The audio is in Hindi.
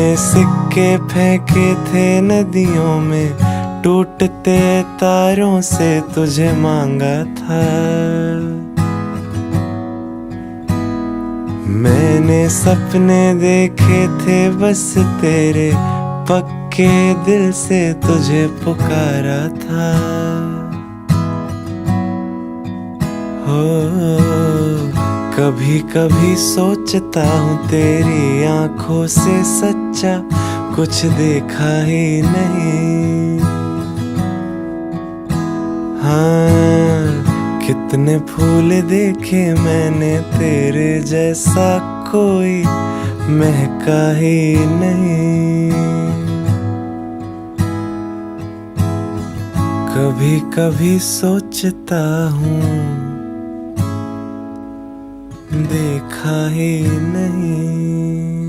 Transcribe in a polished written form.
मैंने सिक्के फेंके थे नदियों में, टूटते तारों से तुझे मांगा था। मैंने सपने देखे थे बस तेरे, पक्के दिल से तुझे पुकारा था। हो कभी कभी सोचता हूँ तेरी आंखों से सच्चा कुछ देखा ही नहीं। हाँ कितने फूल देखे मैंने, तेरे जैसा कोई महका ही नहीं। कभी कभी सोचता हूँ देखा ही नहीं।